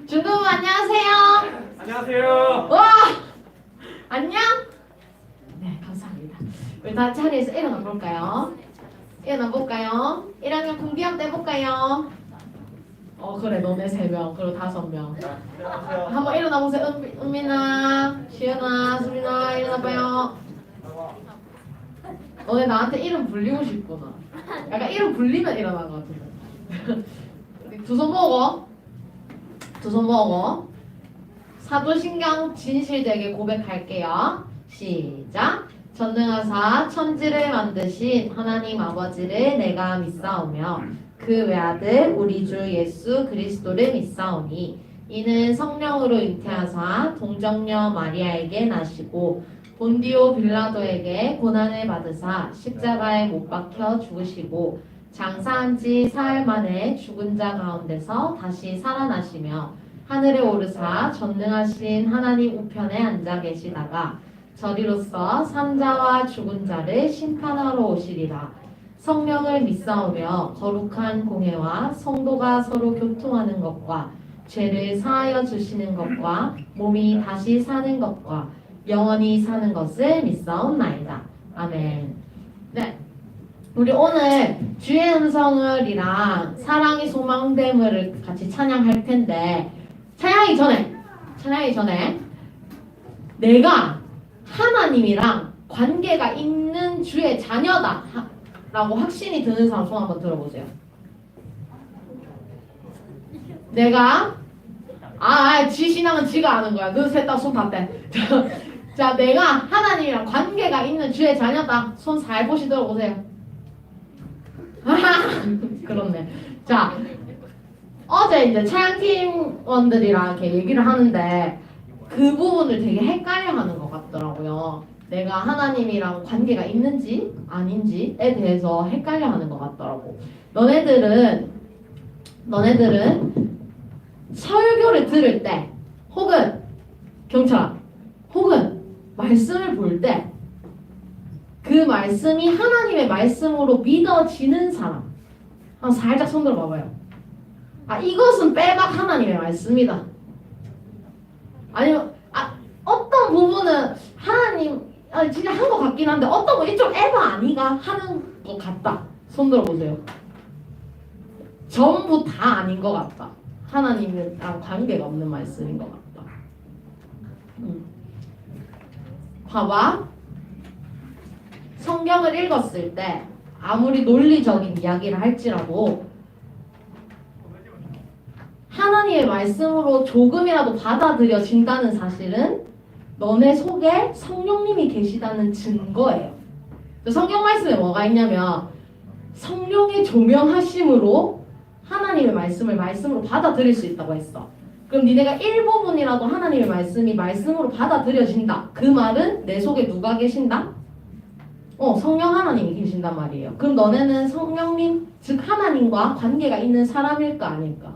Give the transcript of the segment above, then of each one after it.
준우 안녕하세요. 안녕하세요. 와 안녕. 네 감사합니다. 우리 다 자리에서 일어나 볼까요? 일어나 볼까요? 1학년 공기학 때 볼까요? 그래 너네 3명 그리고 5명. 안녕하세요. 한번 일어나 보세요. 은민아, 시연아, 수민아 일어나봐요. 너네 나한테 이름 불리고 싶구나. 약간 이름 불리면 일어난 것 같은데. 두 손 모으고 두 손 모으고 사도신경 진실되게 고백할게요. 시작. 전능하사 천지를 만드신 하나님 아버지를 내가 믿사오며 그 외아들 우리 주 예수 그리스도를 믿사오니 이는 성령으로 잉태하사 동정녀 마리아에게 나시고 본디오 빌라도에게 고난을 받으사 십자가에 못 박혀 죽으시고 장사한 지 사흘 만에 죽은 자 가운데서 다시 살아나시며 하늘에 오르사 전능하신 하나님 우편에 앉아 계시다가 저리로서 산자와 죽은 자를 심판하러 오시리라. 성령을 믿사오며 거룩한 공회와 성도가 서로 교통하는 것과 죄를 사하여 주시는 것과 몸이 다시 사는 것과 영원히 사는 것을 믿사옵나이다. 아멘. 네, 우리 오늘 주의 음성을이랑 사랑이 소망됨을 같이 찬양할 텐데 찬양하기 전에 내가 하나님이랑 관계가 있는 주의 자녀다 라고 확신이 드는 사람 손 한번 들어보세요. 내가 지 신앙은 지가 아는 거야. 너 셋 다 손 다 떼. 자, 내가 하나님이랑 관계가 있는 주의 자녀다. 손 살포시 들어보세요. 그렇네. 자, 어제 이제 찬양팀원들이랑 이렇게 얘기를 하는데 그 부분을 되게 헷갈려하는 것 같더라고요. 내가 하나님이랑 관계가 있는지 아닌지에 대해서 헷갈려하는 것 같더라고. 너네들은 설교를 들을 때 혹은 경찰아 혹은 말씀을 볼 때 그 말씀이 하나님의 말씀으로 믿어지는 사람 한번 살짝 손 들어봐봐요. 이것은 빼박 하나님의 말씀이다. 아니면 어떤 부분은 하나님 진짜 한 것 같긴 한데 어떤 거 이쪽 에바 아니가 하는 것 같다. 손 들어보세요. 전부 다 아닌 것 같다. 하나님이랑 관계가 없는 말씀인 것 같다. 봐봐. 성경을 읽었을 때 아무리 논리적인 이야기를 할지라도 하나님의 말씀으로 조금이라도 받아들여진다는 사실은 너네 속에 성령님이 계시다는 증거예요. 성경 말씀에 뭐가 있냐면 성령의 조명하심으로 하나님의 말씀을 말씀으로 받아들일 수 있다고 했어. 그럼 니네가 일부분이라도 하나님의 말씀이 말씀으로 받아들여진다. 그 말은 내 속에 누가 계신다? 성령 하나님이 계신단 말이에요. 그럼 너네는 성령님, 즉 하나님과 관계가 있는 사람일까 아닐까?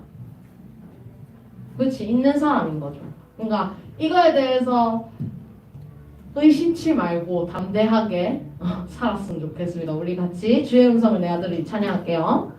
그렇지, 있는 사람인 거죠. 그러니까 이거에 대해서 의심치 말고 담대하게 살았으면 좋겠습니다. 우리 같이 주의 음성을 내 아들이 찬양할게요.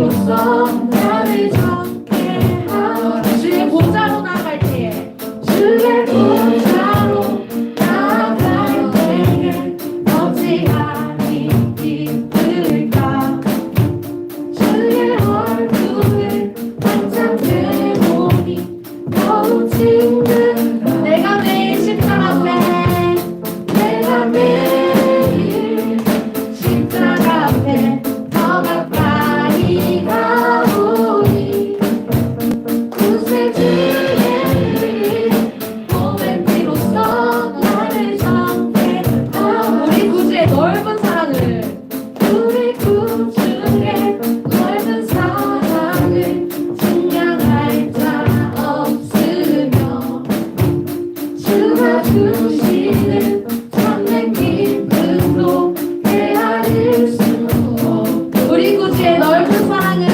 비로소 나를 정케 하라. 주의 보좌로 나갈 때에 주의 보좌로 나갈 때에 어찌하니 기쁠까. 주의 얼굴을 한참 들보니 더욱 친근. 내가 매일 십자가 앞에 내가 매일 십자가 앞에 더 가까이 가오니 구세주의 몸의 피로써 나를 정케 하오니. 우리 구주의 넓은 사랑을 우리 구주의 넓은 사랑을 증명할 자 없으며 주가 주시는 참된 기쁨도 헤아릴 수 없고. 우리 구주의 넓은 사랑을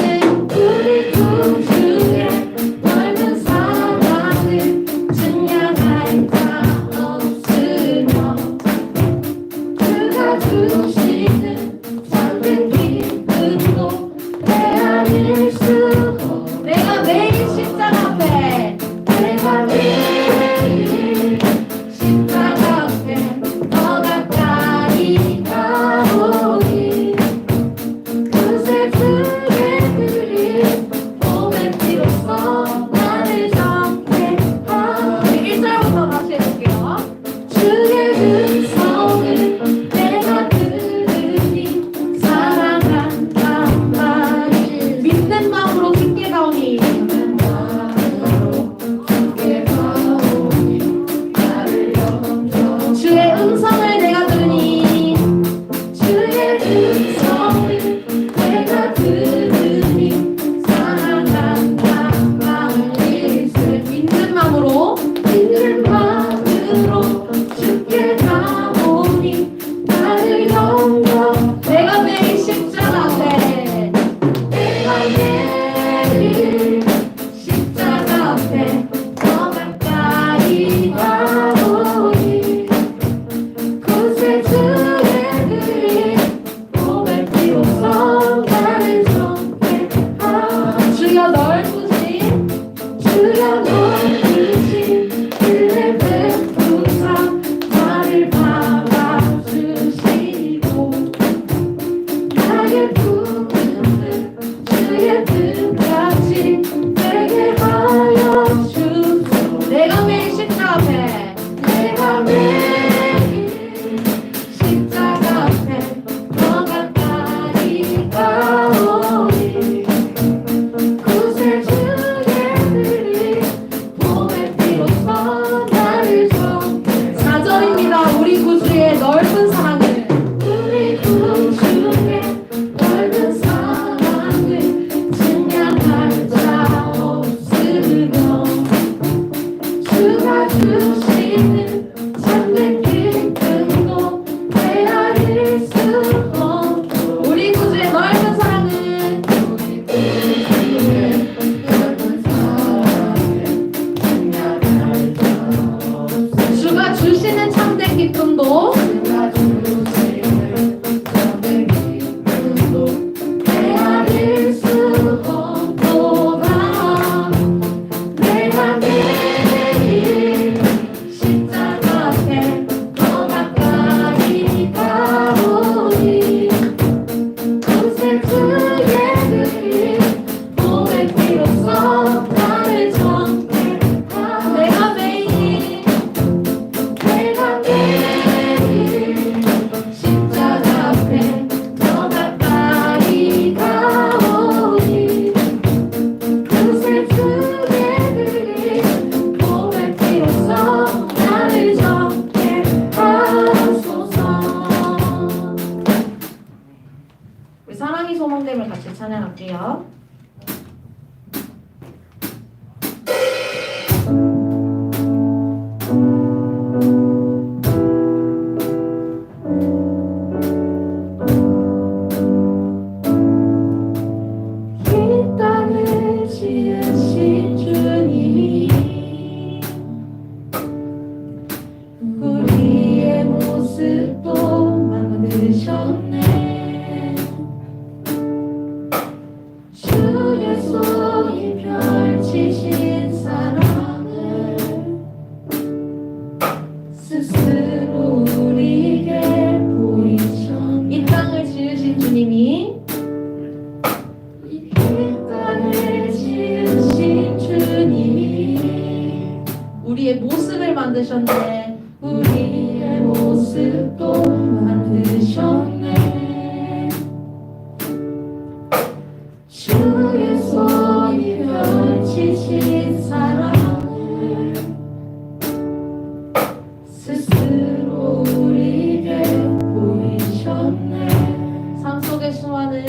우리 구주의 넓은 사랑을 증명할 자 없으며 그가 주시는 참된 기쁨도 헤아릴 수 없고. 내가 매일 십자가 앞에 내가 매일 십자가 앞에 더 가까이 가오니 구세주의 몸의 피로써 나를 정케 하오니. 1절부터 다시 해볼게요. 주의 음성을 내가 들으니 사랑한단 말이 믿는 마음으로 듣게 가오니 주의 음성을 내가 들으니 주의 음성을 내가 들으니 사랑한단 말을 믿는 마음으로 주께 가오니 나를 영원. 내가 매일 십자가 앞에 내가 매일 십자가 앞에 더 가까이 가오니 구세주의 몸의 피로써 나를 정케 하오니. 주여 넓으신 주여 넓으신 은혜 베푸사 나를 받아주시고 나의 부름을 주의 뜻같이 되게 하여 주소. 내가 매일 십자가 앞에 내가 매일 십자가 앞에 더 가까이 가오니 구세주 주의 손이 펼치신 사랑을 스스로 우리에게 보이셨네. 이 땅을 지으신 주님이 이 땅을 지으신 주님이 우리의 모습을 만드셨네. 우리의 모습도 만드셨네. 주의 손이 펼치신 사랑을 스스로 우리에게 보이셨네. 삶 속의 수많은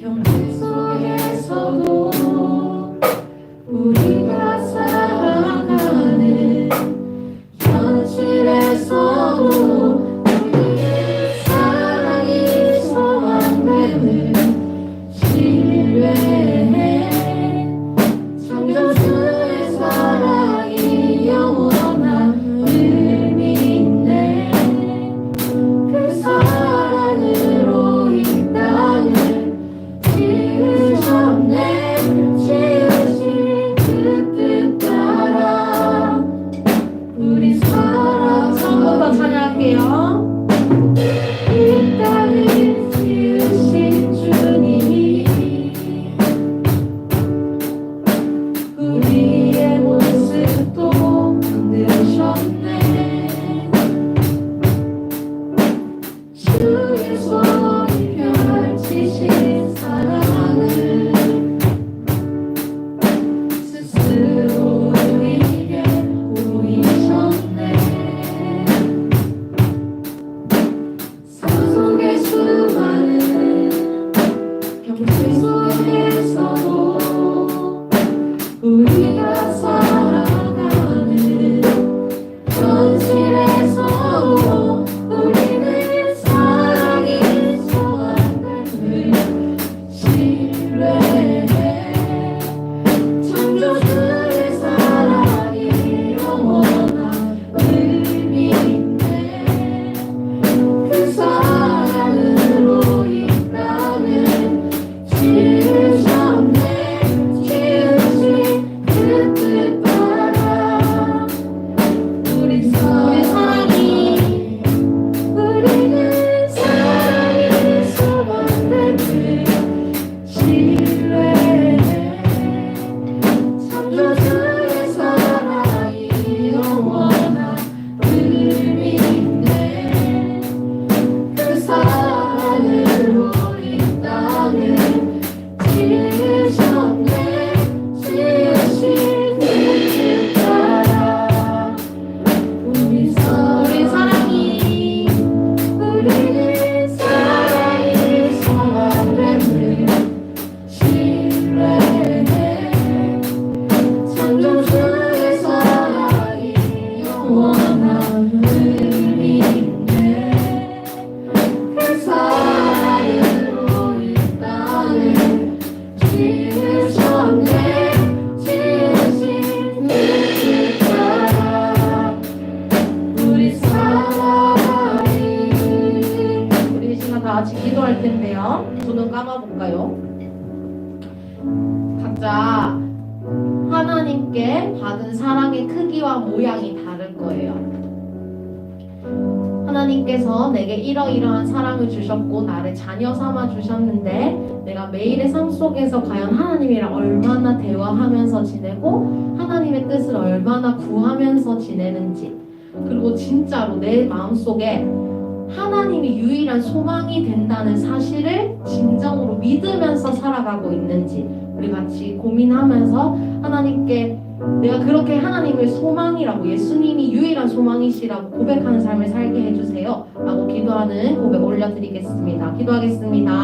경쟁 속에서도 우리가 살아가는 현실에서도 우리의 사랑이 소망됨을 신뢰해. 창조주의 사랑이 영원한 의미 있네. 그 사랑으로 이 땅을 지으셨네. 지으신 그 뜻 따라 우리 사랑. 처음부터 찬양할게요. 이 땅을 지으신 주님이 우리의 모습도 만드셨네. 주의 손이 펼치신 사랑을 스스로 우리에게 보이셨네. 삶 속의 수많은 경쟁 속에서도 우리가 살아가는 현실에서도 우리는 사랑이 소망됨을 신뢰해. 창조주의 사랑이 영원한 의미 있네. 그 사랑으로 이 땅을 지으셨네. 지으신 그 뜻 따라 우리는 사랑이 소망됨을 신뢰해. 창조주의 사랑이 영원한 의미 있네. 그 사랑으로 이 땅을 지으셨네. 지으신 그 뜻 따라 우리 사랑이 우리는 사랑이 소망됨을 신뢰해. 창조주의 사랑이 영원한 의미 있네. 그 사랑으로 이 땅을 지으셨네. 지으신 그 뜻 따라 우리 사랑이. 우리 이 시간 다 같이 기도할 텐데요. 두 눈 감아볼까요? 각자 하나님께 받은 사랑의 크기와 모양이 다를 거예요. 하나님께서 내게 이러이러한 사랑을 주셨고 나를 자녀 삼아 주셨는데 내가 매일의 삶 속에서 과연 하나님이랑 얼마나 대화하면서 지내고 하나님의 뜻을 얼마나 구하면서 지내는지, 그리고 진짜로 내 마음속에 하나님이 유일한 소망이 된다는 사실을 진정으로 믿으면서 살아가고 있는지 우리 같이 고민하면서 하나님께 내가 그렇게 하나님을 소망이라고, 예수님이 유일한 소망이시라고 고백하는 삶을 살게 해주세요 라고 기도하는 고백 올려드리겠습니다. 기도하겠습니다.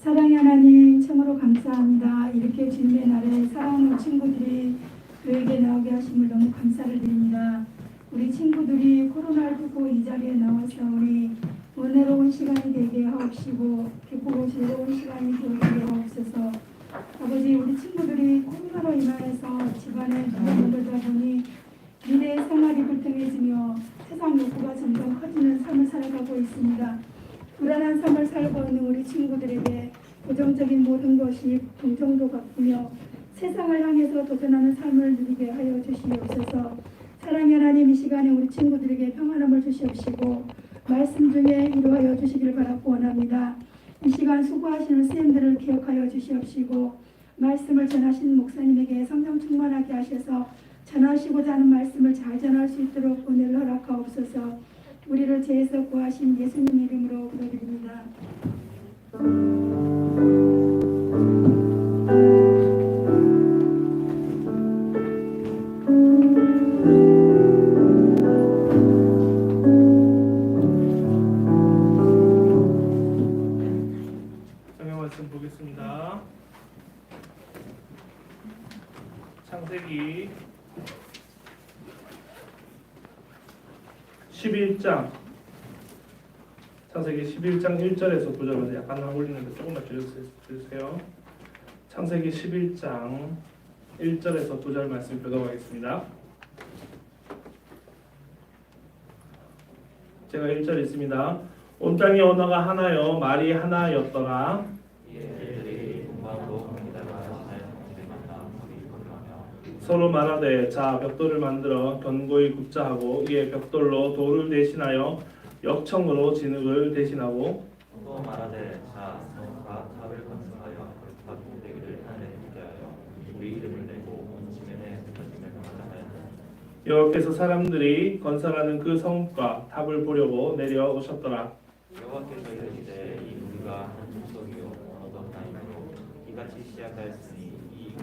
사랑의 하나님 참으로 감사합니다. 이렇게 주님의 날에 사랑하는 친구들이 교회에 나오게 하심을 너무 감사를 드립니다. 우리 친구들이 코로나를 뚫고 이 자리에 나와서 우리 은혜로운 시간이 되게 하옵시고 기쁘고 즐거운 시간이 되게 하옵소서. 아버지, 우리 친구들이 코로나로 인하여서 집안에 누가 물러다 보니 미래의 생활이 불평해지며 세상 욕구가 점점 커지는 삶을 살아가고 있습니다. 불안한 삶을 살고 있는 우리 친구들에게 부정적인 모든 것이 동정도 바꾸며 세상을 향해서 도전하는 삶을 누리게 하여 주시옵소서. 사랑의 하나님, 이 시간에 우리 친구들에게 평안함을 주시옵시고 말씀 중에 이루하여 주시기를 바라고 원합니다. 이 시간 수고하시는 선생님들을 기억하여 주시옵시고 말씀을 전하신 목사님에게 성령 충만하게 하셔서 전하시고자 하는 말씀을 잘 전할 수 있도록 은혜를 허락하옵소서. 우리를 죄에서 구하신 예수님 이름으로 기도드립니다. 성경 말씀 보겠습니다. 창세기 11장 창세기 11장 1절에서 9절에서 약간 나올리는데 조금만 줄여주세요. 창세기 11장 1절에서 9절 말씀 교독하겠습니다. 제가 1절 있습니다. 온 땅의 언어가 하나요 말이 하나였더라. 이들이 동방으로 거기다가 자연스럽게 만나 거기 거주하며 서로 말하되 자 벽돌을 만들어 견고히 굽자 하고 이에 벽돌로 돌을 대신하여 역청으로 진흙을 대신하고 또 말하되 자 성과 탑을 건설하여 탑 꼭대기를 하늘에 붙게 하여 우리 이름을 내고 온 지면에 흩어짐을 하자 하였더니 여호와께서 사람들이 건설하는 그 성과 탑을 보려고 내려오셨더라. 여호와께서 이르시되 이 우리가 한 족속이요 언어도 하나이므로 이같이 시작하였으니 이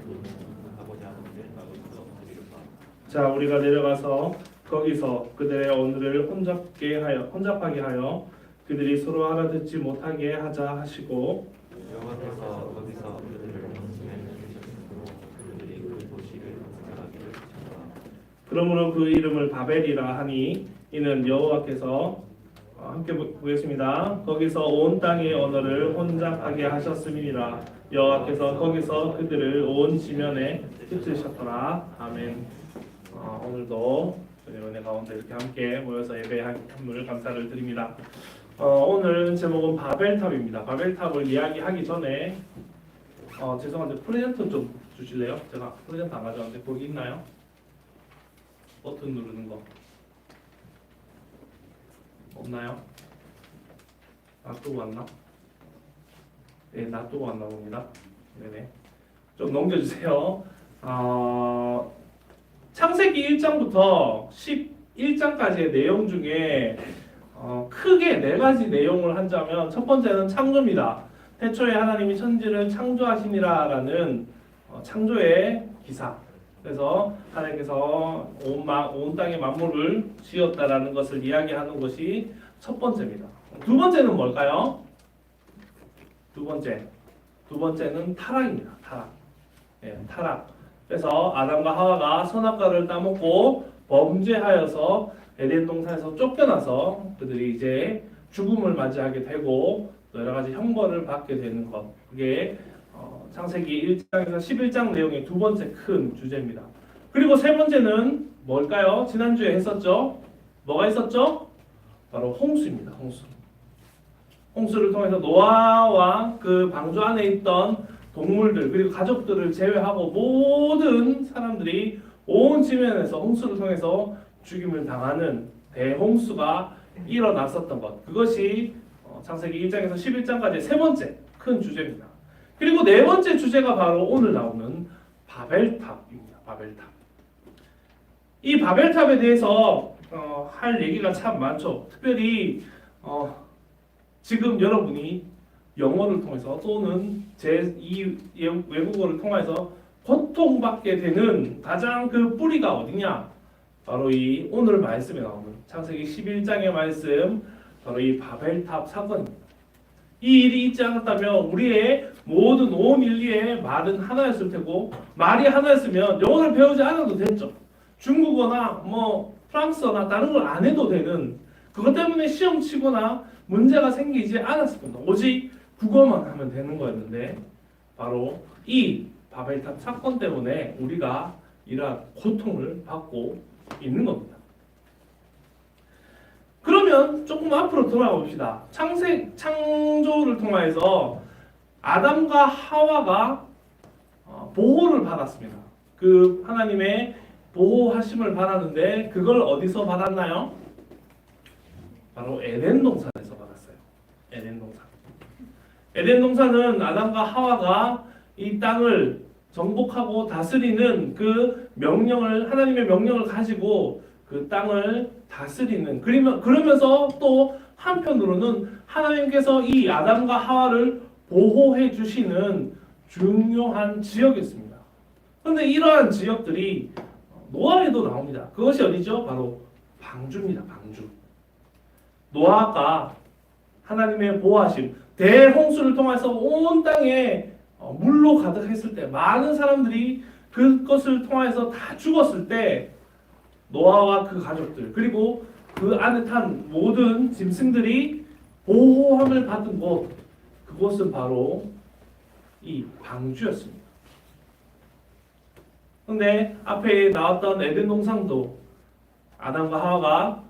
하고자 하는 일을 막을 수 없으리로다. 자 우리가 내려가서 거기서 그들의 언어를 혼잡하게 하여 그들이 서로 알아듣지 못하게 하자 하시고 여호와께서 거기서 그들을 온 지면에 주셨으므로 그들이 그 도시를 건설하기를 하셨더라. 그러므로 그 이름을 바벨이라 하니 이는 여호와께서 함께 보겠습니다. 거기서 온 땅의 언어를 혼잡하게 하셨음이니라. 여호와께서 거기서 그들을 온 지면에 흩으셨더라. 아멘. 오늘도 은혜 가운데 이렇게 함께 모여서 예배함을 감사를 드립니다. 오늘 제목은 바벨탑입니다. 바벨탑을 이야기하기 전에 죄송한데 프레젠터 좀 주실래요? 제가 프레젠터 안 가져왔는데 거기 있나요? 버튼 누르는 거 없나요? 놔두고 왔나? 네, 놔두고 왔나 봅니다. 네네. 좀 넘겨주세요. 창세기 1장부터 11장까지의 내용 중에 크게 네 가지 내용을 한자면 첫 번째는 창조입니다. 태초에 하나님이 천지를 창조하시니라라는 창조의 기사. 그래서 하나님께서 온 땅의 만물을 지었다라는 것을 이야기하는 것이 첫 번째입니다. 두 번째는 뭘까요? 두 번째는 타락입니다. 타락. 예, 타락. 그래서 아담과 하와가 선악과를 따먹고 범죄하여서 에덴 동산에서 쫓겨나서 그들이 이제 죽음을 맞이하게 되고 여러 가지 형벌을 받게 되는 것. 그게 창세기 1장에서 11장 내용의 두 번째 큰 주제입니다. 그리고 세 번째는 뭘까요? 지난주에 했었죠? 뭐가 있었죠? 바로 홍수입니다. 홍수. 홍수를 통해서 노아와 그 방주 안에 있던 동물들 그리고 가족들을 제외하고 모든 사람들이 온 지면에서 홍수를 통해서 죽임을 당하는 대홍수가 일어났었던 것. 그것이 창세기 1장에서 11장까지 세 번째 큰 주제입니다. 그리고 네 번째 주제가 바로 오늘 나오는 바벨탑입니다. 바벨탑. 이 바벨탑에 대해서 할 얘기가 참 많죠. 특별히 지금 여러분이 영어를 통해서 또는 제2 외국어를 통해서 고통받게 되는 가장 그 뿌리가 어디냐? 바로 이 오늘 말씀에 나오는 창세기 11장의 말씀, 바로 이 바벨탑 사건입니다. 이 일이 있지 않았다면 우리의 모든 온 인류의 말은 하나였을 테고, 말이 하나였으면 영어를 배우지 않아도 됐죠. 중국어나 뭐 프랑스어나 다른 걸 안 해도 되는, 그것 때문에 시험 치거나 문제가 생기지 않았을 겁니다. 오직 국어만 하면 되는 거였는데, 바로 이 바벨탑 사건 때문에 우리가 이러한 고통을 받고 있는 겁니다. 그러면 조금 앞으로 돌아가 봅시다. 창조를 통하여서 아담과 하와가 보호를 받았습니다. 그 하나님의 보호하심을 받았는데, 그걸 어디서 받았나요? 바로 에덴 동산에서 받았어요. 에덴 동산. 에덴 동산은 아담과 하와가 이 땅을 정복하고 다스리는 그 명령을, 하나님의 명령을 가지고 그 땅을 다스리는, 그러면서 또 한편으로는 하나님께서 이 아담과 하와를 보호해 주시는 중요한 지역이었습니다. 그런데 이러한 지역들이 노아에도 나옵니다. 그것이 어디죠? 바로 방주입니다. 방주. 노아가 하나님의 보호하심, 대홍수를 통해서 온 땅에 물로 가득했을 때, 많은 사람들이 그것을 통해서 다 죽었을 때, 노아와 그 가족들, 그리고 그 안에 탄 모든 짐승들이 보호함을 받은 곳, 그곳은 바로 이 방주였습니다. 그런데 앞에 나왔던 에덴 동산도 아담과 하와가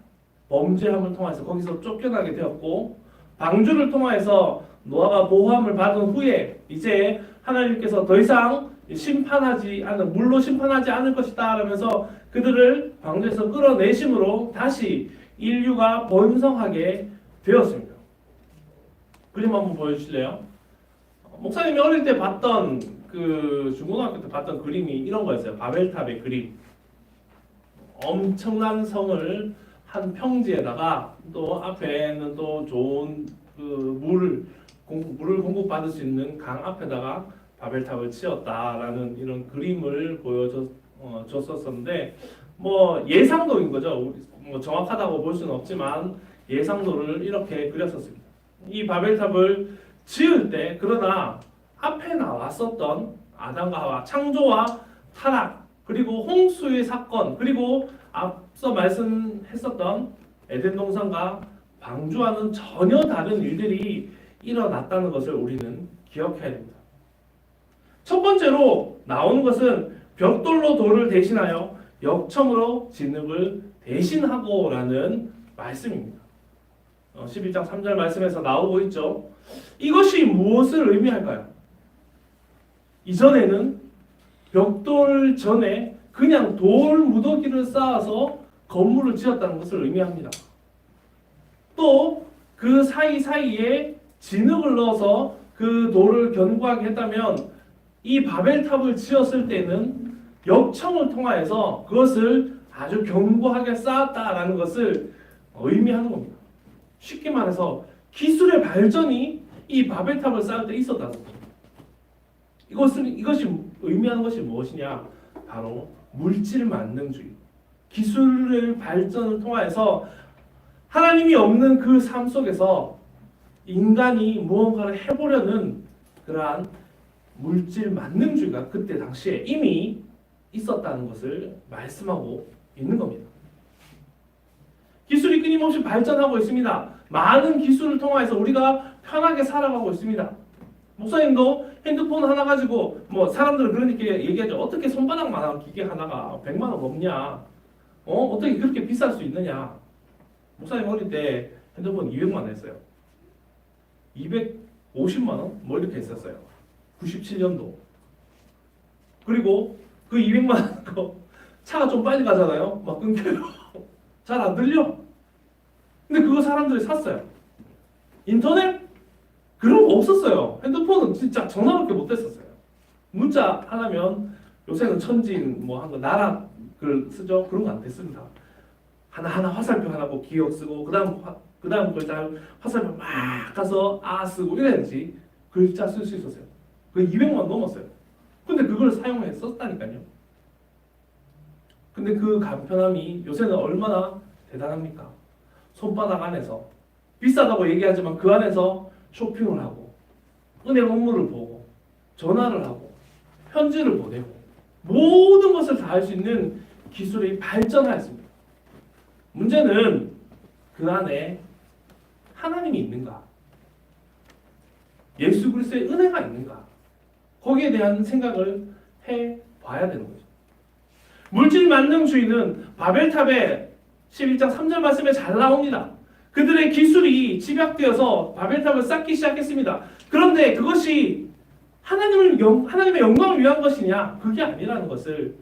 범죄함을 통해서 거기서 쫓겨나게 되었고, 방주를 통해서 노아가 보호함을 받은 후에 이제 하나님께서 더 이상 물로 심판하지 않을 것이다 라면서 그들을 방주에서 끌어내심으로 다시 인류가 번성하게 되었습니다. 그림 한번 보여주실래요? 목사님이 어릴 때 봤던 그 중고등학교 때 봤던 그림이 이런 거였어요. 바벨탑의 그림. 엄청난 성을 한 평지에다가 또 앞에는 또 좋은 그 물을 공급받을 수 있는 강 앞에다가 바벨탑을 치었다라는 이런 그림을 보여줬었는데, 뭐 예상도인 거죠. 뭐 정확하다고 볼 수는 없지만 예상도를 이렇게 그렸었습니다. 이 바벨탑을 지을 때, 그러나 앞에 나왔었던 아담과 하와, 창조와 타락, 그리고 홍수의 사건, 그리고 앞서 말씀했었던 에덴 동산과 방주와는 전혀 다른 일들이 일어났다는 것을 우리는 기억해야 됩니다. 첫 번째로 나오는 것은 벽돌로 돌을 대신하여 역청으로 진흙을 대신하고라는 말씀입니다. 11장 3절 말씀에서 나오고 있죠. 이것이 무엇을 의미할까요? 이전에는 벽돌 전에 그냥 돌 무더기를 쌓아서 건물을 지었다는 것을 의미합니다. 또 그 사이사이에 진흙을 넣어서 그 돌을 견고하게 했다면, 이 바벨탑을 지었을 때는 역청을 통하여서 그것을 아주 견고하게 쌓았다라는 것을 의미하는 겁니다. 쉽게 말해서 기술의 발전이 이 바벨탑을 쌓을 때 있었다는 거죠. 이것이 의미하는 것이 무엇이냐? 바로 물질 만능주의. 기술의 발전을 통하여서 하나님이 없는 그 삶 속에서 인간이 무언가를 해보려는 그러한 물질 만능주의가 그때 당시에 이미 있었다는 것을 말씀하고 있는 겁니다. 기술이 끊임없이 발전하고 있습니다. 많은 기술을 통해서 우리가 편하게 살아가고 있습니다. 목사님도 핸드폰 하나 가지고, 뭐 사람들은 그러니까 얘기하죠. 어떻게 손바닥만한 기계 하나가 100만 원 넘냐? 어떻게 그렇게 비쌀 수 있느냐? 목사님 어릴 때 핸드폰 200만 원 했어요. 250만 원? 뭐 이렇게 했었어요. 97년도. 그리고 그 200만 원 거 차가 좀 빨리 가잖아요. 막 끊겨요. 잘 안 들려. 근데 그거 사람들이 샀어요. 인터넷? 그런 거 없었어요. 핸드폰은 진짜 전화밖에 못 했었어요. 문자 하려면 요새는 천진 뭐 한 거 나라 글 쓰죠. 그런 거 안 됐습니다. 하나하나 화살표 하나고 기억 쓰고 그다음 글자 화살표 막 가서 쓰고 이래야지 글자 쓸 수 있었어요. 그 200만 원 넘었어요. 근데 그걸 사용해 썼다니까요. 근데 그 간편함이 요새는 얼마나 대단합니까? 손바닥 안에서 비싸다고 얘기하지만 그 안에서 쇼핑을 하고 은행 업무를 보고 전화를 하고 편지를 보내고 모든 것을 다 할 수 있는 기술이 발전하였습니다. 문제는 그 안에 하나님이 있는가? 예수 그리스도의 은혜가 있는가? 거기에 대한 생각을 해봐야 되는 거죠. 물질 만능주의는 바벨탑의 11장 3절 말씀에 잘 나옵니다. 그들의 기술이 집약되어서 바벨탑을 쌓기 시작했습니다. 그런데 그것이 하나님의 영광을 위한 것이냐? 그게 아니라는 것을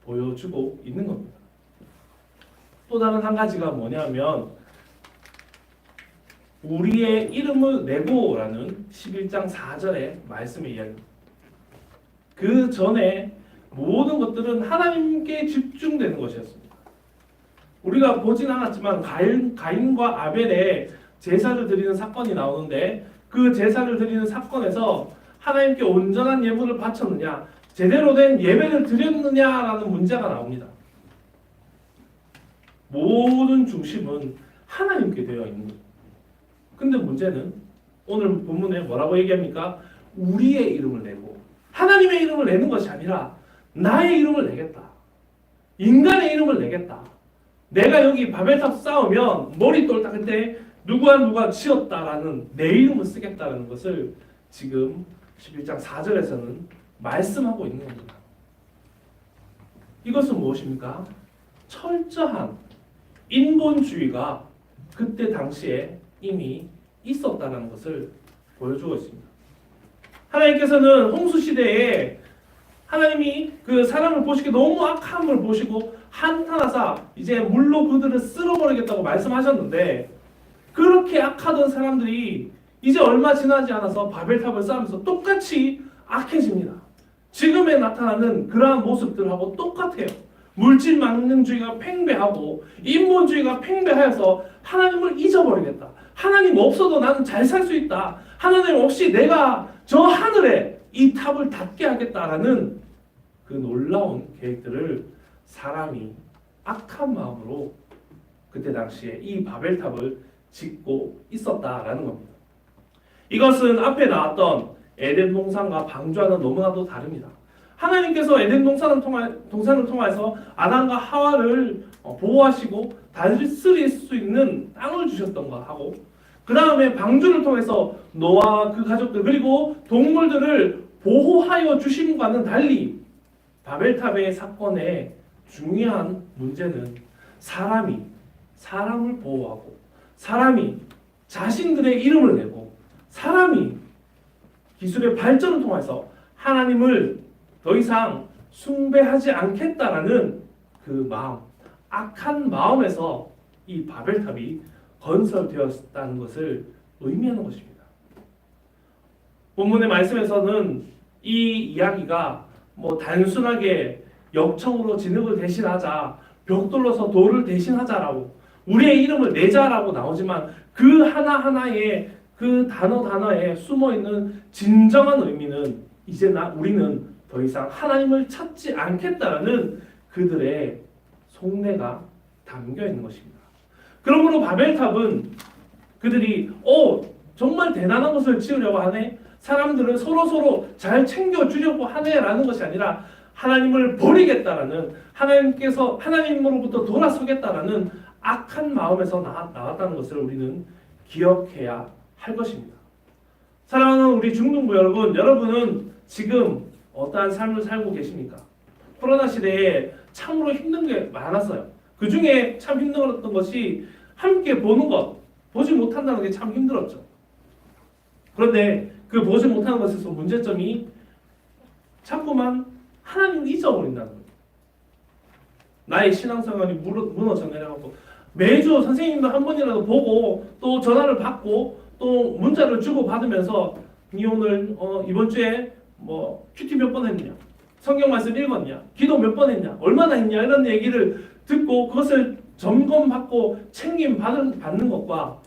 보여주고 있는 겁니다. 또 다른 한 가지가 뭐냐면 우리의 이름을 내고라는 11장 4절의 말씀의 이야기입니다. 그 전에 모든 것들은 하나님께 집중되는 것이었습니다. 우리가 보진 않았지만 가인과 아벨의 제사를 드리는 사건이 나오는데 그 제사를 드리는 사건에서 하나님께 온전한 예물을 바쳤느냐, 제대로 된 예배를 드렸느냐라는 문제가 나옵니다. 모든 중심은 하나님께 되어 있는 거예요. 근데 문제는 오늘 본문에 뭐라고 얘기합니까? 우리의 이름을 내고 하나님의 이름을 내는 것이 아니라 나의 이름을 내겠다. 인간의 이름을 내겠다. 내가 여기 바벨탑 쌓으면 머리 똘딱할 때 누가 지었다라는 내 이름을 쓰겠다라는 것을 지금 11장 4절에서는 말씀하고 있는 겁니다. 이것은 무엇입니까? 철저한 인본주의가 그때 당시에 이미 있었다는 것을 보여주고 있습니다. 하나님께서는 홍수 시대에 하나님이 그 사람을 보시기에 너무 악함을 보시고 한탄하사 이제 물로 그들을 쓸어버리겠다고 말씀하셨는데 그렇게 악하던 사람들이 이제 얼마 지나지 않아서 바벨탑을 쌓으면서 똑같이 악해집니다. 지금에 나타나는 그러한 모습들하고 똑같아요. 물질 만능주의가 팽배하고 인본주의가 팽배하여서 하나님을 잊어버리겠다. 하나님 없어도 나는 잘 살 수 있다. 하나님 없이 내가 저 하늘에 이 탑을 닿게 하겠다라는 그 놀라운 계획들을 사람이 악한 마음으로 그때 당시에 이 바벨탑을 짓고 있었다라는 겁니다. 이것은 앞에 나왔던 에덴 동산과 방주와는 너무나도 다릅니다. 하나님께서 에덴 동산을 통해서 아담과 하와를 보호하시고 다스릴 수 있는 땅을 주셨던 것하고 그 다음에 방주를 통해서 노아와 그 가족들 그리고 동물들을 보호하여 주심과는 달리 바벨탑의 사건의 중요한 문제는 사람이 사람을 보호하고 사람이 자신들의 이름을 내고 사람이 기술의 발전을 통해서 하나님을 더 이상 숭배하지 않겠다라는 그 마음, 악한 마음에서 이 바벨탑이 건설되었다는 것을 의미하는 것입니다. 본문의 말씀에서는 이 이야기가 뭐 단순하게 역청으로 진흙을 대신하자, 벽돌로서 돌을 대신하자라고 우리의 이름을 내자라고 나오지만 그 하나하나의 그 단어에 숨어있는 진정한 의미는 이제 우리는 더 이상 하나님을 찾지 않겠다라는 그들의 속내가 담겨 있는 것입니다. 그러므로 바벨탑은 그들이 정말 대단한 것을 지으려고 하네, 사람들은 서로 잘 챙겨주려고 하네라는 것이 아니라 하나님을 버리겠다라는, 하나님으로부터 돌아서겠다라는 악한 마음에서 나왔다는 것을 우리는 기억해야 할 것입니다. 사랑하는 우리 중등부 여러분은 지금 어떠한 삶을 살고 계십니까? 코로나 시대에 참으로 힘든 게 많았어요. 그 중에 참 힘들었던 것이 함께 보는 것, 보지 못한다는 게 참 힘들었죠. 그런데 그 보지 못하는 것에서 문제점이 자꾸만 하나님을 잊어버린다는 거예요. 나의 신앙생활이 무너져 내려가고 매주 선생님도 한 번이라도 보고 또 전화를 받고 또 문자를 주고 받으면서 니 오늘 이번 주에 뭐 큐티 몇 번 했냐, 성경 말씀 읽었냐, 기도 몇 번 했냐, 얼마나 했냐 이런 얘기를 듣고 그것을 점검받고 챙김 받는 것과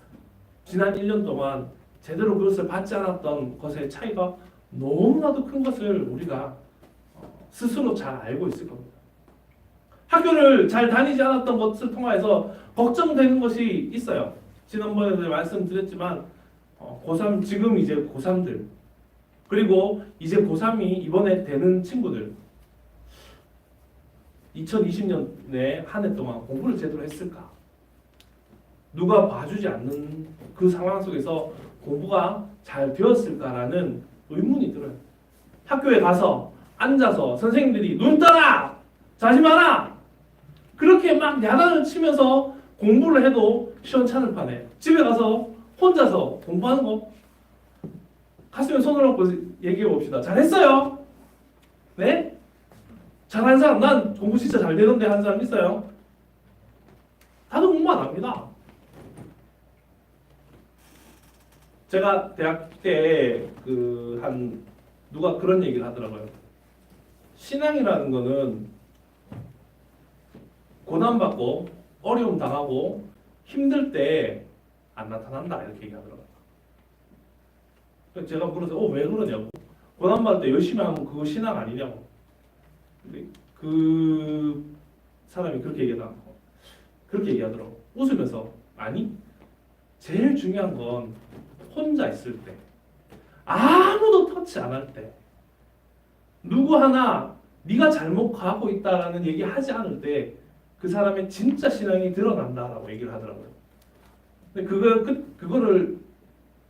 지난 1년 동안 제대로 그것을 받지 않았던 것의 차이가 너무나도 큰 것을 우리가 스스로 잘 알고 있을 겁니다. 학교를 잘 다니지 않았던 것을 통해서 걱정되는 것이 있어요. 지난번에도 말씀드렸지만 고3 지금 이제 고3들 그리고 이제 고3이 이번에 되는 친구들 2020년에 한 해 동안 공부를 제대로 했을까? 누가 봐주지 않는 그 상황 속에서 공부가 잘 되었을까라는 의문이 들어요. 학교에 가서 앉아서 선생님들이 눈 떠라! 자지 마라! 그렇게 막 야단을 치면서 공부를 해도 시원찮을 판에 집에 가서 혼자서 공부하는 거 가슴에 손을 얹고 얘기해 봅시다. 잘했어요? 네? 잘한 사람, 난 공부 진짜 잘 되던데 하는 사람 있어요? 다들 공부 안 합니다. 제가 대학 때 누가 그런 얘기를 하더라고요. 신앙이라는 거는 고난받고 어려움 당하고 힘들 때 안 나타난다 이렇게 얘기하더라고요. 제가 물어서 왜 그러냐고. 고난받을 때 열심히 하면 그거 신앙 아니냐고. 근데 그 사람이 그렇게 얘기하더라고. 웃으면서 아니 제일 중요한 건 혼자 있을 때 아무도 터치 안 할 때 누구 하나 네가 잘못 가고 있다라는 얘기 하지 않을 때 그 사람의 진짜 신앙이 드러난다라고 얘기를 하더라고요. 근데 그거를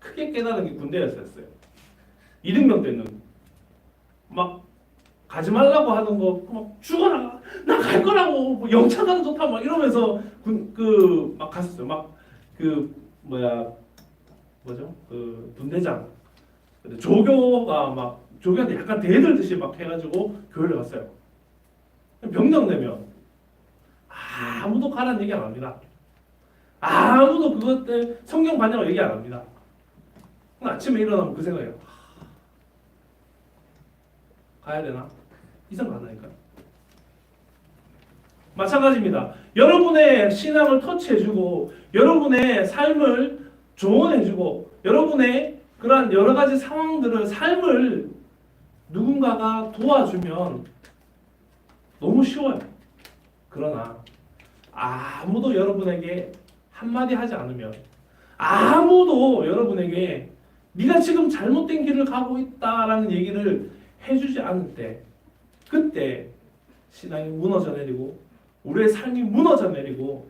크게 깨달은 게 군대였어요. 이등병 때는 막 가지 말라고 하던 거 막 죽어라 나 갈 거라고 뭐 영창 가는 좋다 막 이러면서 막 갔었어요. 막 분대장 조교가 막 조교한테 약간 대들듯이 막 해가지고 교회를 갔어요. 병장 되면 아무도 가라는 얘기 안 합니다. 아무도 그것 때문에 성경 받냐고 얘기 안 합니다. 아침에 일어나면 그 생각이에요. 가야 되나? 이 생각 안 하니까. 마찬가지입니다. 여러분의 신앙을 터치해주고 여러분의 삶을 조언해주고 여러분의 그러한 여러 가지 상황들을 삶을 누군가가 도와주면 너무 쉬워요. 그러나 아무도 여러분에게 한마디 하지 않으면 아무도 여러분에게 네가 지금 잘못된 길을 가고 있다라는 얘기를 해주지 않을 때 그때 신앙이 무너져 내리고 우리의 삶이 무너져 내리고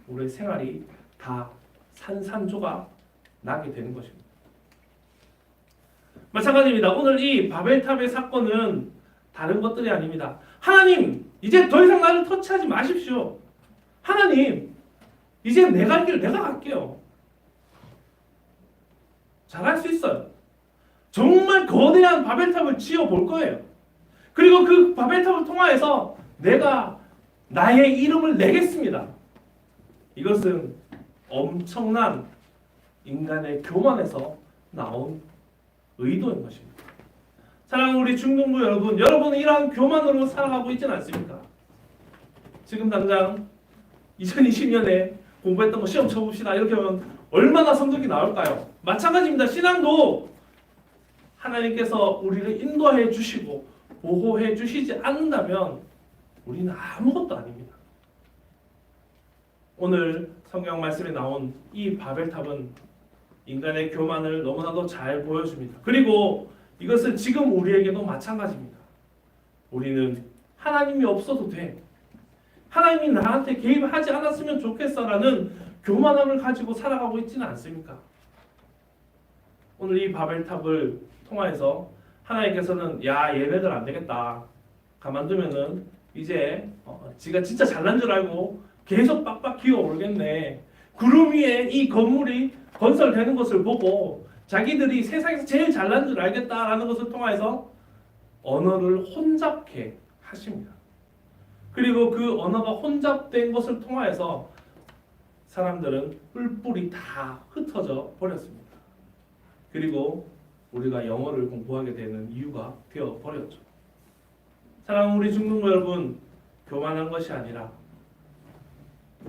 우리의 생활이 다 산산조각 나게 되는 것입니다. 마찬가지입니다. 오늘 이 바벨탑의 사건은 다른 것들이 아닙니다. 하나님 이제 더 이상 나를 터치하지 마십시오. 하나님 이제 내 갈 길 내가 갈게요. 잘할 수 있어요. 정말 거대한 바벨탑을 지어 볼 거예요. 그리고 그 바벨탑을 통하여서 내가 나의 이름을 내겠습니다. 이것은 엄청난 인간의 교만에서 나온 의도인 것입니다. 사랑하는 우리 중동부 여러분, 여러분은 이러한 교만으로 살아가고 있지는 않습니까? 지금 당장 2020년에 공부했던 거 시험 쳐봅시다 이렇게 하면 얼마나 성적이 나올까요? 마찬가지입니다. 신앙도 하나님께서 우리를 인도해 주시고 보호해 주시지 않는다면 우리는 아무것도 아닙니다. 오늘 성경 말씀에 나온 이 바벨탑은 인간의 교만을 너무나도 잘 보여줍니다. 그리고 이것은 지금 우리에게도 마찬가지입니다. 우리는 하나님이 없어도 돼. 하나님이 나한테 개입하지 않았으면 좋겠어라는 교만함을 가지고 살아가고 있지는 않습니까? 오늘 이 바벨탑을 통해서 하나님께서는 야 얘네들 안 되겠다. 가만두면은 이제 지가 진짜 잘난 줄 알고 계속 빡빡 기어오르겠네. 구름 위에 이 건물이 건설되는 것을 보고 자기들이 세상에서 제일 잘난 줄 알겠다라는 것을 통해서 언어를 혼잡케 하십니다. 그리고 그 언어가 혼잡된 것을 통해서 사람들은 뿔뿔이 다 흩어져 버렸습니다. 그리고 우리가 영어를 공부하게 되는 이유가 되어 버렸죠. 사랑하는 우리 중동부 여러분, 교만한 것이 아니라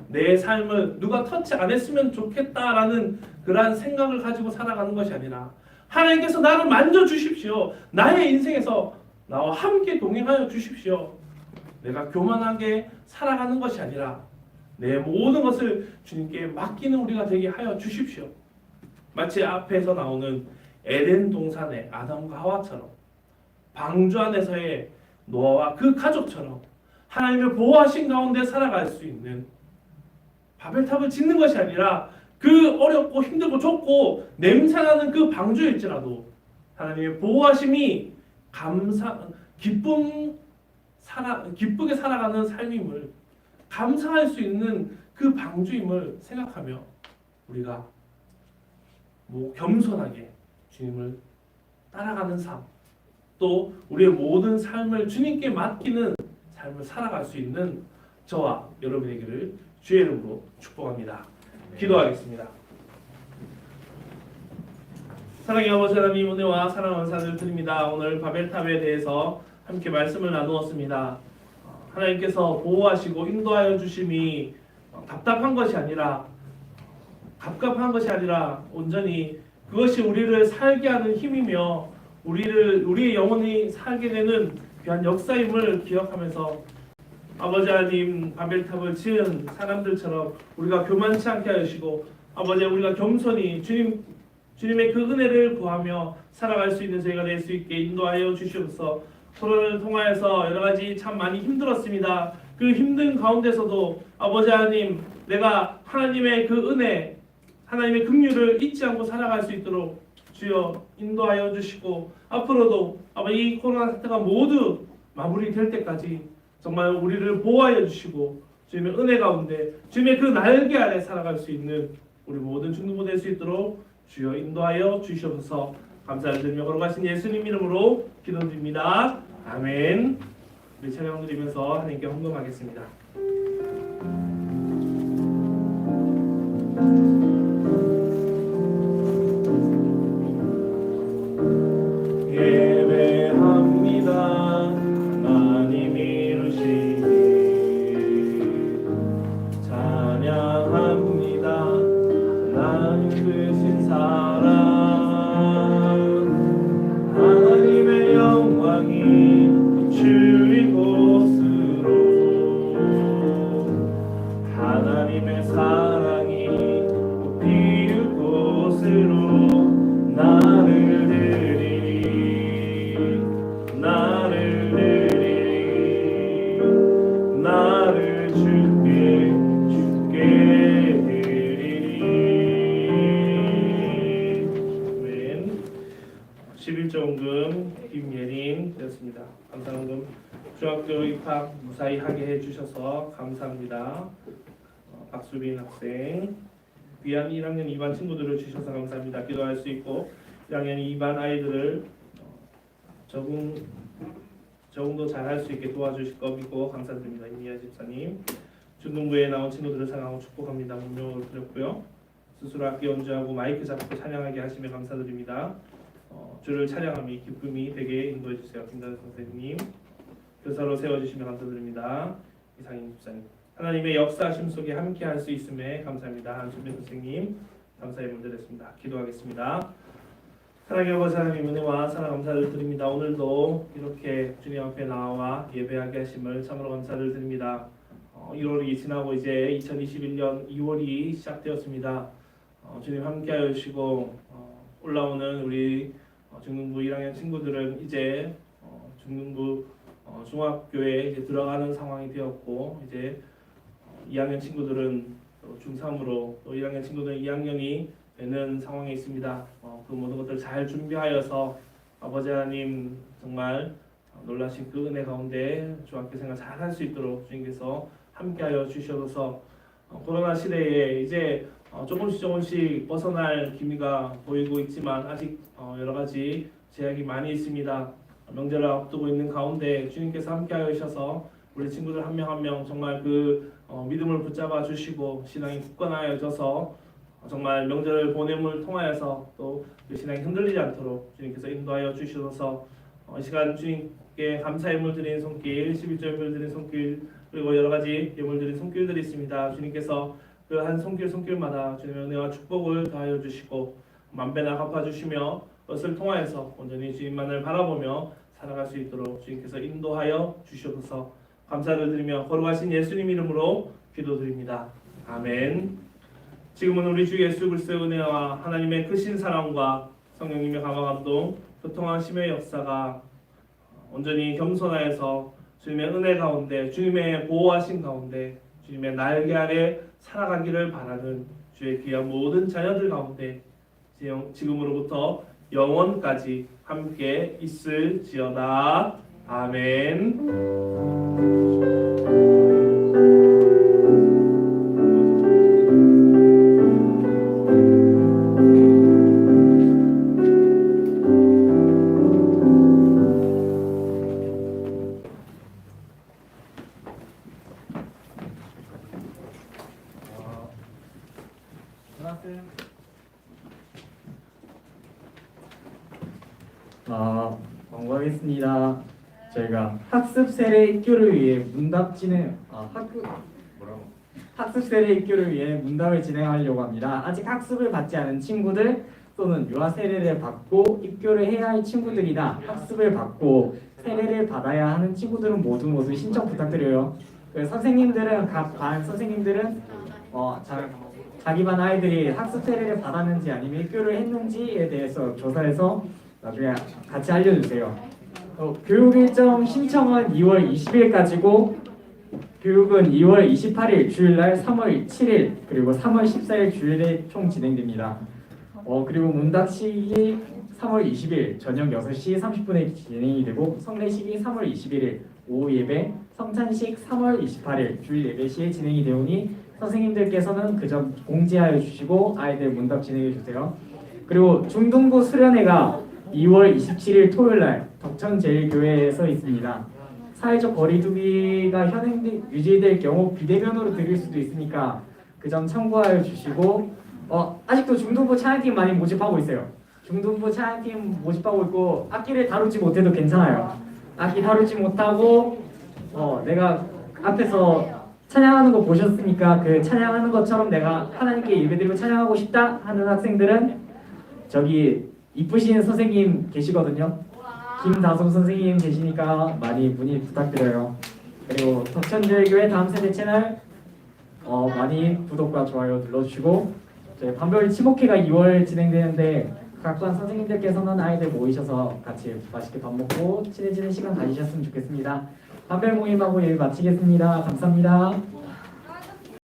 내 삶을 누가 터치 안 했으면 좋겠다라는 그러한 생각을 가지고 살아가는 것이 아니라 하나님께서 나를 만져주십시오. 나의 인생에서 나와 함께 동행하여 주십시오. 내가 교만하게 살아가는 것이 아니라 내 모든 것을 주님께 맡기는 우리가 되게 하여 주십시오. 마치 앞에서 나오는 에덴 동산의 아담과 하와처럼 방주 안에서의 노아와 그 가족처럼 하나님의 보호하신 가운데 살아갈 수 있는 바벨탑을 짓는 것이 아니라 그 어렵고 힘들고 좁고 냄새나는 그 방주일지라도 하나님의 보호하심이 기쁘게 살아가는 삶임을 감사할 수 있는 그 방주임을 생각하며 우리가 겸손하게 주님을 따라가는 삶, 또 우리의 모든 삶을 주님께 맡기는 삶을 살아갈 수 있는 저와 여러분에게를 주의 이름으로 축복합니다. 기도하겠습니다. 사랑의 아버지 하나님, 은혜와 사랑 감사를 드립니다. 오늘 바벨탑에 대해서 함께 말씀을 나누었습니다. 하나님께서 보호하시고 인도하여 주심이 답답한 것이 아니라 갑갑한 것이 아니라 온전히 그것이 우리를 살게 하는 힘이며 우리의 영혼이 살게 되는 귀한 역사임을 기억하면서 아버지 하나님, 바벨탑을 지은 사람들처럼 우리가 교만치 않게 하시고 아버지, 우리가 겸손히 주님의 그 은혜를 구하며 살아갈 수 있는 저희가 될 수 있게 인도하여 주시옵소서. 코로나를 통하여서 여러 가지 참 많이 힘들었습니다. 그 힘든 가운데서도 아버지 하나님, 내가 하나님의 그 은혜, 하나님의 긍휼을 잊지 않고 살아갈 수 있도록 주여 인도하여 주시고, 앞으로도 아버지 이 코로나 사태가 모두 마무리될 때까지 정말 우리를 보호하여 주시고 주님의 은혜 가운데 주님의 그 날개 아래 살아갈 수 있는 우리 모든 중등부 될 수 있도록 주여 인도하여 주시옵소서. 감사를 드리며 걸어가신 예수님 이름으로 기도드립니다. 아멘. 우리 찬양 드리면서 하나님께 헌금하겠습니다. 예배합니다. 하나님 이루시니 찬양합니다. 하나님 크신 사랑, 하나님의 영광이 비추인 곳으로, 하나님의 사랑이 피울 곳으로 나를 드리리, 나를 드리리, 나를 주께 드리리. 아멘. 11조원금 김예린 되었습니다. 감사원금 중학교 입학 무사히 하게 해주셔서 감사합니다. 박수빈 학생, 귀한 1학년 2반 친구들을 주셔서 감사합니다. 기도할 수 있고 1학년 2반 아이들을 적응도 잘할 수 있게 도와주실 거 믿고 감사드립니다. 이미아 집사님, 중등부에 나온 친구들을 사랑하고 축복합니다. 문명을 드렸고요. 스스로 악기 연주하고 마이크 잡고 찬양하게 하시며 감사드립니다. 주를 찬양함이 기쁨이 되게 인도해 주세요. 김다은 선생님, 교사로 세워주시며 감사드립니다. 이상인 집사님, 하나님의 역사하심 속에 함께 할 수 있음에 감사합니다. 한수빈 선생님, 감사의 문제됐습니다. 기도하겠습니다. 사랑의 아버지 하나님, 은혜와 사랑 감사를 드립니다. 오늘도 이렇게 주님 앞에 나와 예배하게 하심을 참으로 감사를 드립니다. 1월이 지나고 이제 2021년 2월이 시작되었습니다. 주님 함께하여 주시고 올라오는 우리 중등부 1학년 친구들은 이제 중등부 중학교에 이제 들어가는 상황이 되었고, 이제 2학년 친구들은 중3으로, 또 1학년 친구들은 2학년이 되는 상황에 있습니다. 그 모든 것들을 잘 준비하여서 아버지 하나님 정말 놀라신 그 은혜 가운데 중학교 생활 잘 할 수 있도록 주님께서 함께하여 주셔서 코로나 시대에 이제 조금씩 벗어날 기미가 보이고 있지만 아직 여러 가지 제약이 많이 있습니다. 명절을 앞두고 있는 가운데 주님께서 함께하여 주셔서 우리 친구들 한 명 한 명 정말 그 믿음을 붙잡아 주시고 신앙이 굳건하여져서 정말 명절을 보냄을 통하여서 또 그 신앙이 흔들리지 않도록 주님께서 인도하여 주셔서 이 시간 주님께 감사 예물 드리는 손길, 11조 예물 드리는 손길, 그리고 여러 가지 예물 드리는 손길들이 있습니다. 주님께서 그 한 손길마다 주님의 은혜와 축복을 더하여 주시고 만배나 갚아 주시며 그것을 통하여서 온전히 주님만을 바라보며 살아갈 수 있도록 주님께서 인도하여 주시옵소서. 감사를 드리며 거룩하신 예수님 이름으로 기도드립니다. 아멘. 지금은 우리 주 예수 그리스도의 은혜와 하나님의 크신 사랑과 성령님의 감화감동, 교통하심의 역사가 온전히 겸손하여서 주님의 은혜 가운데, 주님의 보호하신 가운데, 주님의 날개 아래 살아가기를 바라는 주의 귀한 모든 자녀들 가운데 지금으로부터 영원까지 함께 있을지어다. 아멘. 공부하겠습니다. 저희가 학습 세례 입교를 위해 학습 세례 입교를 위해 문답을 진행하려고 합니다. 아직 학습을 받지 않은 친구들 또는 유아 세례를 받고 입교를 해야 할 친구들이나 학습을 받고 세례를 받아야 하는 친구들은 모두 신청 부탁드려요. 선생님들은 각 반 선생님들은 자기 반 아이들이 학습 세례를 받았는지 아니면 입교를 했는지에 대해서 조사해서 나중에 같이 알려주세요. 교육 일정 신청은 2월 20일까지고 교육은 2월 28일 주일날, 3월 7일 그리고 3월 14일 주일에 총 진행됩니다. 그리고 문답 시기 3월 20일 저녁 6시 30분에 진행이 되고 성례식이 3월 21일 오후 예배, 성찬식 3월 28일 주일 예배 시에 진행이 되오니 선생님들께서는 그 점 공지하여 주시고 아이들 문답 진행해 주세요. 그리고 중등부 수련회가 2월 27일 토요일날 덕천제일교회에서 있습니다. 사회적 거리두기가 유지될 경우 비대면으로 드릴 수도 있으니까 그 점 참고하여 주시고 아직도 중등부 찬양팀 많이 모집하고 있어요. 중등부 찬양팀 모집하고 있고 악기를 다루지 못해도 괜찮아요. 악기 다루지 못하고 내가 앞에서 찬양하는 거 보셨으니까 그 찬양하는 것처럼 내가 하나님께 예배드리고 찬양하고 싶다 하는 학생들은 저기 이쁘신 선생님 계시거든요. 김다솜 선생님 계시니까 많이 문의 부탁드려요. 그리고 덕천제일교회 다음 세대 채널 많이 구독과 좋아요 눌러주시고 저희 반별 치목회가 2월 진행되는데 각반 선생님들께서는 아이들 모이셔서 같이 맛있게 밥 먹고 친해지는 시간 가지셨으면 좋겠습니다. 반별 모임하고 예배 마치겠습니다. 감사합니다.